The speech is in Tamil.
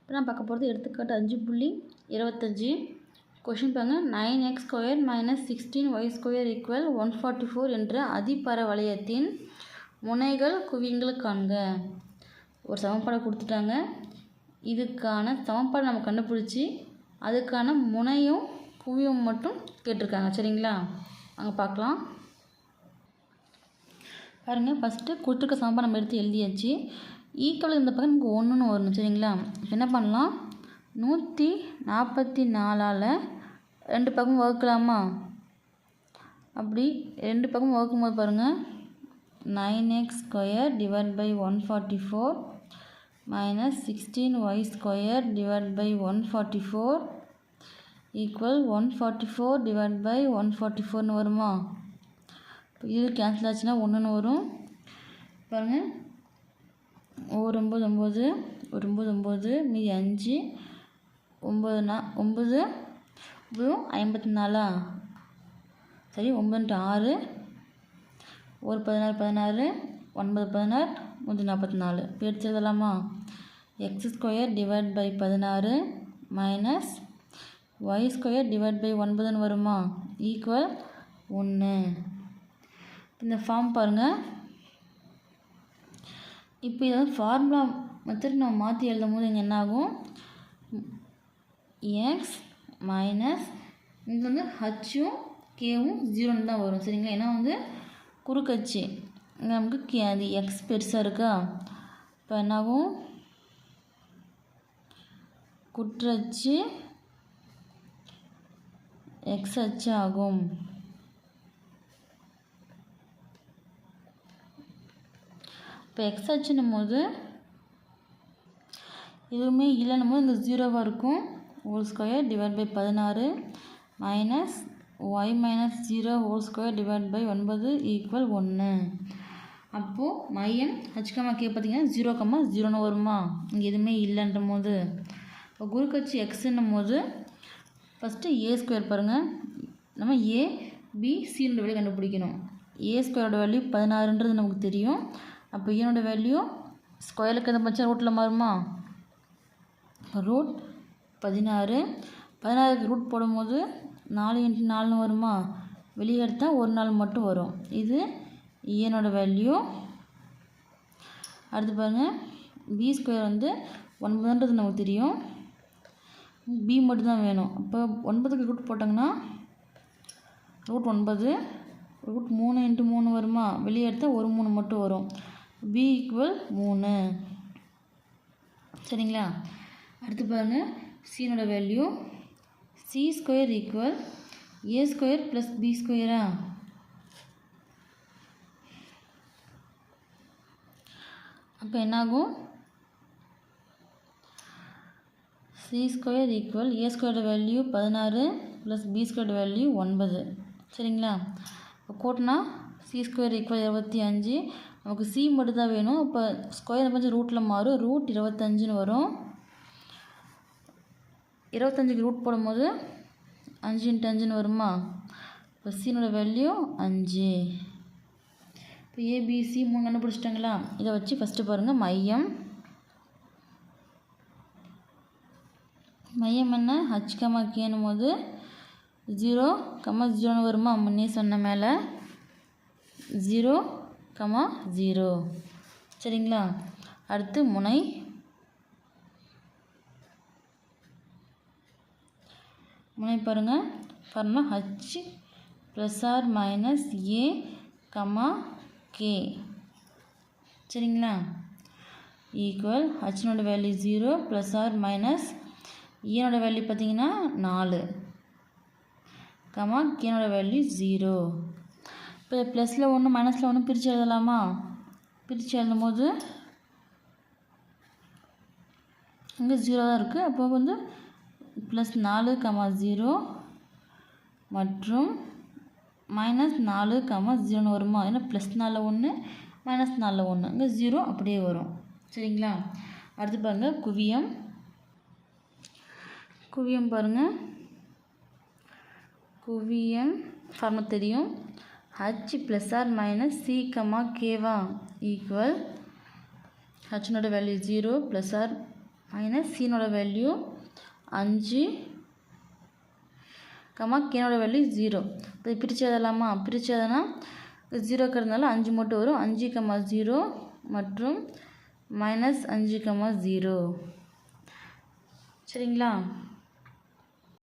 இப்போ நான் பார்க்க போகிறது எடுத்துக்காட்டு 5.25. கொஷின் பாருங்க. 9x² - 16y² = 144 என்ற அதிபரவளையத்தின் முனைகள் குவியங்கள் காண்க. ஒரு சமன்பாடை கொடுத்துட்டாங்க. இதுக்கான சமன்பாடை நம்ம கண்டுபிடிச்சி அதுக்கான முனையும் குவியம் மட்டும் கேட்டிருக்காங்க. சரிங்களா, அங்கே பார்க்கலாம். பாருங்கள், ஃபஸ்ட்டு கொடுத்துருக்க சமன்பாடு நம்ம எடுத்து எழுதியாச்சு. ஈக்குவல் இந்த பக்கம் நமக்கு 1ன்னு வரணும். சரிங்களா, என்ன பண்ணலாம், 144ஆல் 2 பக்கம் வகுக்கலாமா? அப்படி 2 பக்கம் வகுக்கும்போது பாருங்கள், 9x² / 144 - 16y² / 144 = 144 / 144ன்னு வருமா? இது கேன்சல் ஆச்சுன்னா 1ன்னு வரும். பாருங்கள், 9 9 9 9 மீதி 5 9 9 54. சரி, 9 × 6 ஒரு 16 16 9 16 144. பிரித்து எழுதலாமா? x² / 16 - y² / 9ன்னு வருமா? = 1. இந்த ஃபார்ம் பாருங்கள். இப்போ இதை ஃபார்முலா மெத்தட் நம்ம மாற்றி எழுதும் போது இங்கே என்ன ஆகும், எக்ஸ் மைனஸ் இங்கே வந்து ஹச்சும் கேவும் 0ன்னு தான் வரும். சரிங்களா, ஏன்னா வந்து குறுக்கச்சு இங்கே நமக்கு அது எக்ஸ் பெருசாக இருக்கா. இப்போ என்னாகும், குற்றச்சு எக்ஸ் அச்சு ஆகும். இப்போ எக்ஸ் அச்சுன்னும் போது எதுவுமே இல்லைன்னும் போது இங்கே 0வாக இருக்கும். (2 / 16 - y - 0 (2 / 9 = 1). அப்போது மையம் h, k பார்த்திங்கன்னா 0, 0ன்னு வருமா? இங்கே எதுவுமே இல்லைன்ற போது இப்போ குறுக்கச்சு எக்ஸுன்னும் போது ஃபஸ்ட்டு a² பாருங்கள். நம்ம a b cன்ற வேல்யூ கண்டுபிடிக்கணும். a² வேல்யூ 16ன்றது நமக்கு தெரியும். அப்போ என்னோட வேல்யூ ஸ்கொயருக்கு எந்த பட்சம் ரூட்டில் மாறுமா? ரூட் 16 16க்கு ரூட் போடும்போது 4 × 4ன்னு வருமா? வெளியே எடுத்தால் 1 நாள் மட்டும் வரும். இது என்னோட வேல்யூ. அடுத்து பாருங்கள், b² வந்து 9ன்றது நமக்கு தெரியும். b மட்டும்தான் வேணும். அப்போ 9க்கு ரூட் போட்டாங்கன்னா ரூட் 9 ரூட் 3 × 3 வருமா? வெளியே எடுத்தால் 1 3 மட்டும் வரும். b = 3. சரிங்களா, அடுத்து பாருங்கள், c-னோட வேல்யூ c² = a² + b². அப்போ என்னாகும், c² = a² value 16 + b² value 9. சரிங்களா, இப்போ கூட்டினா c² = 25. நமக்கு c மட்டும் தான் வேணும். அப்போ ஸ்கொயர் கொஞ்சம் ரூட்டில் மாறும். ரூட் 25ன்னு வரும். 25க்கு ரூட் போடும்போது 5 × 5ன்னு வருமா? இப்போ c-னோட வேல்யூ 5. இப்போ ABC 3 கண்டுபிடிச்சிட்டாங்களா? இதை வச்சு ஃபஸ்ட்டு பாருங்கள், மையம் என்ன, h, kன்னும் போது 0, 0ன்னு வருமா? முன்னே சொன்ன மேலே 0, 0. சரிங்களா, அடுத்து முனை பாருங்கள். Formula h ± a, k. சரிங்களா, h-னோட வேல்யூ 0 ± a-னோட வேல்யூ பார்த்திங்கன்னா 4, k-னோட வேல்யூ 0. இப்போ +1 -1 பிரித்து எழுதலாமா? பிரித்து எழுதும் போது இங்கே 0 தான் இருக்குது. அப்போ வந்து +4, 0 மற்றும் -4, 0ன்னு வருமா? ஏன்னா +4ல் 1 -4ல் 1 இங்கே 0 அப்படியே வரும். சரிங்களா, அடுத்து பாருங்கள், குவியம் பாருங்கள். குவியம் ஃபார்முலா தெரியும். h ± c, k வா? = h-னோட வேல்யூ 0 ± மைனஸ் சீனோட வேல்யூ 5 கேனோட வேல்யூ 0. இப்போ பிரித்து எழுதலாமா? பிரித்து எழுதனா 0 இருக்கிறதுனால 5 மட்டும் வரும். 5, 0 மற்றும் -5, 0. சரிங்களா?